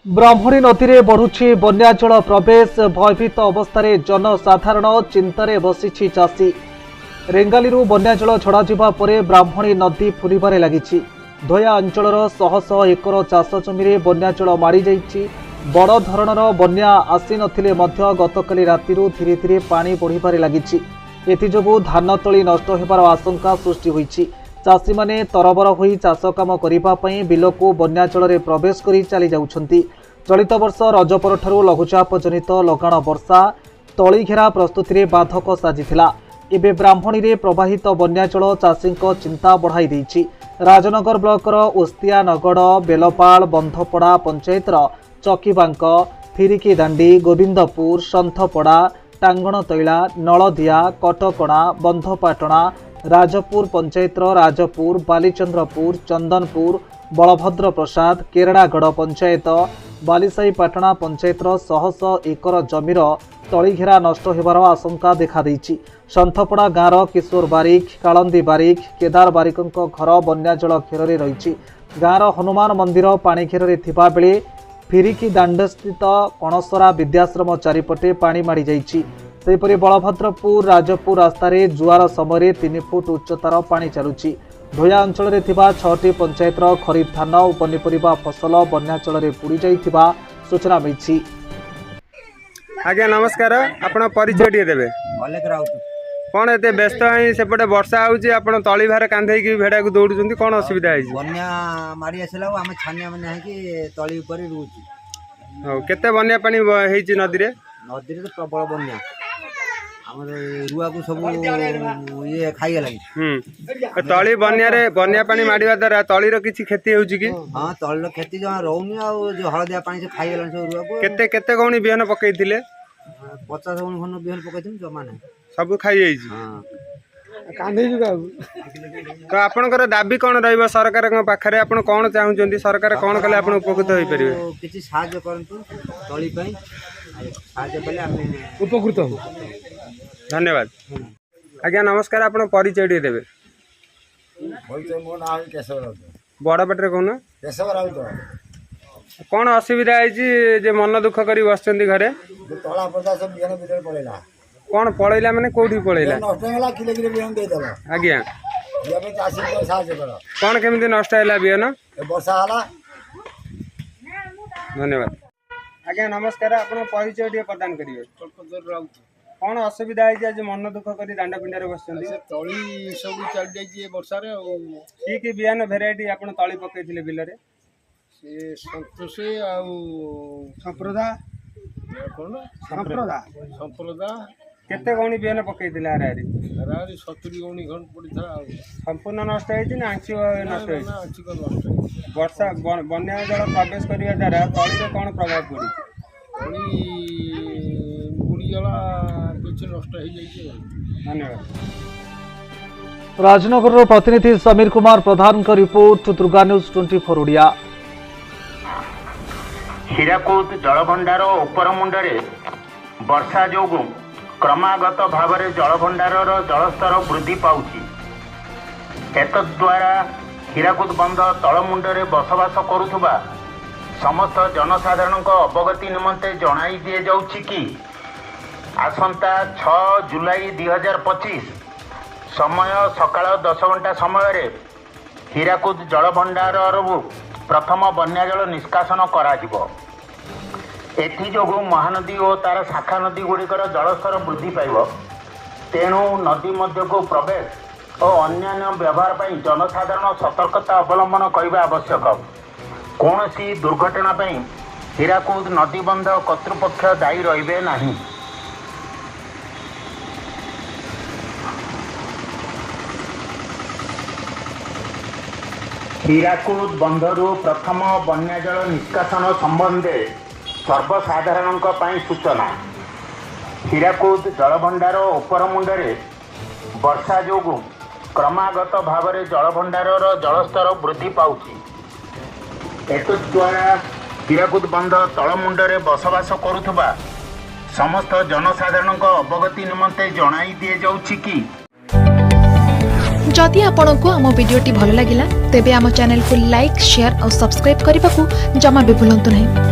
ब्राह्मणी नदी में बढ़ुछि बन्याजल प्रवेश भयभीत अवस्था जनसाधारण चिंतार बसी चाषी रेंगाली बन्याजल छड़ा पर ब्राह्मणी नदी फुलिबारे लगी धोया अंचल शह शह एकर चाष जमी बन्याजल माड़ी जाइछि। बड़ धरणर बन्या आसी नथिले मध्य गतकाली रातिरु धीरे धीरे पानी बढ़िबारे लगी एथिजोगु धान तली नष्ट होबार आशंका सृष्टि होइछि। चाषी माने तरबर होई चाष काम करिबा पई बिलको बन्याजल रे प्रवेश करी चली जाउछंती। चलित वर्ष रज परठारु लघुचाप जनित लगाण वर्षा तली घेरा प्रस्तुति रे बाधक साजिथिला। एबे ब्राह्मणी रे प्रवाहित बन्याजल चाषी चिंता बढ़ाई देइछि। राजनगर ब्लॉकर ओस्तिया नगड़ बेलपाल बंधपड़ा पंचायतर चकीबांक फिरिकी दांडी गोविंदपुर सन्थपड़ा टांगण तैला नलदिया कटकणा बंधपाटणा राजपुर पंचायतर राजपुर बालीचंद्रपुर चंदनपुर बलभद्र प्रसाद केरड़ागढ़ पंचायत बालीसाई पाटणा पंचायतर शह शह एकर जमीर तलीघेरा नष्ट होबार आशंका देखा देइछि। सन्थपड़ा गाँवर किशोर बारिक कालंदी बारिक केदार बारिकों घर बन्याजल घेर रही। गाँवर हनुमान मंदिर पानी घेर थिबा बेले फिरिकी दांडस्थित कणसरा विद्याश्रम चारिपटे पानी माड़ी जाइछि। सेहिपरि बलभद्रपुर राजपुर रास्तार जुआर समय 3 फुट उच्चतार पानी चलुछि। धोया अंचल में 6टी पंचायतर खरीफ धान और पनीपरिबा फसल बन्याचल में बुड़ी जाइथिबा सूचना मिली। आज्ञा नमस्कार, आपण परिचय टी देबे? अलेख राउत। कौन एते व्यस्त है सेपटे वर्षा होउची आपण तली भार कांधेकी भेड़ा को दौड़ुचंती कोन असुविधा है? बन्या मारी आसला आम छानिया माने है कि तली ऊपर रुची। हो केते बन्या पानी हेची नदी रे? नदी रे तो प्रबल बन्या हमर रुआ को सब ये खाई गेला। तली बन्या पानी माडिवा द्वारा तली रो किछि खेती होउची कि? हां तली रो खेती जमा रहउनी आ जो हळदिया पानी से खाई गेला सब रुआ को। केते गौणी बिहन पकैथिले? 50 गौणी खन बिहन पकैथिन जमा नै सब खाई जाइछि। हां कांधे जुगा तो आपनकर दाबी कोन रहइबो सरकार के पाखरे? आपण कोन चाहुचंती सरकार कोन कले आपण उपकृत होई परिबे? किछि सहाय्य करंतु तली पई सहाय्य कले आमे उपकृत हो। धन्यवाद। आज्ञा नमस्कार, आपण परिचय टी देबे? मो ना केशव राउत। बड़ पटरे कोन? केशव राउत। कौन असुविधा है जे मन दुख करी बसचंती घरे? तला पदा सब बिहन भीतर पड़ेला। कौन पळैला माने कोठी पळैला? नष्ट होला किले किले बिहन दे देला। आज्ञा ये पे चासी को सहायता करो। कौन केमिति नष्ट हैला बिहन? ए वर्षा होला। धन्यवाद। आज्ञा नमस्कार, आपण परिचय टी प्रदान करिवे? कल्पतर राउत। कौन असुविधा है जे मन दुख करी दांडा पिंडारे बसचंती? से तळी सब चल जाई जे वर्षा रे की बिहन भेराइटी आपण तळी पकैथिले बिलरे? से संतोषे आ संप्रदा कोन संप्रदा केते गौणी बिहन पकैथिले आरारी? रारी 70 गौणी घन पड़ी था। संपूर्ण नष्ट है ना आंची नष्ट है? आंची को नष्ट। वर्षा बन्या जल प्रवेश करिया द्वारा तळी रे कोन प्रभाव पड़ी? तळी बुड़ी गला कुछ नष्ट हो जाई। धन्यवाद। राजनगर प्रतिनिधि समीर कुमार प्रधान का रिपोर्ट, दुर्गा न्यूज 24 ओडिया। हीराकुद जलभंडार उपर मुंडरे वर्षा जोगु क्रमागत भाव में जलभंडार जलस्तर वृद्धि पाउछि। एतद्वारा हीराकुद बंध तलमुंडरे बसवास करुथुबा समस्त जनसाधारण अवगति निमंते जणाई दिए जाउछि कि आसंता 6 जुलाई 2025 समय सकाळ 10 घंटा समय हीराकुद जलभंडार प्रथम बन्याजल निष्कासन करा। एथिजोगु महानदी और तार शाखा नदी गुड़िकर जलस्तर वृद्धि पाइब। तेणु नदी मध्य को प्रवेश और अन्यान्य व्यवहार पर जनसाधारण सतर्कता अवलंबन करने आवश्यक। कौन सी दुर्घटना पर हीराकुद नदीबंध कर्तृपक्ष दायी रहिबे नहीं। हीराकुद बंधरु प्रथम बन्याजल निष्कासन संबंधे सर्वसाधारण सूचना। हीराकुद जलभंडार उपर मुंडरे वर्षा जोगु क्रमागत भाव में जलभंडार जलस्तर वृद्धि पाउछि। एतद्वारा हीराकुद बंध तलमुंडरे बसवास करुथुबा समस्त जनसाधारण अवगति निमंते जणाई दिए जाउछि कि जदि आपंक आम भिडी भल लगा तेब आम चैनल को लाइक शेयर और सब्सक्राइब करने को जमा भी भूलु नहीं।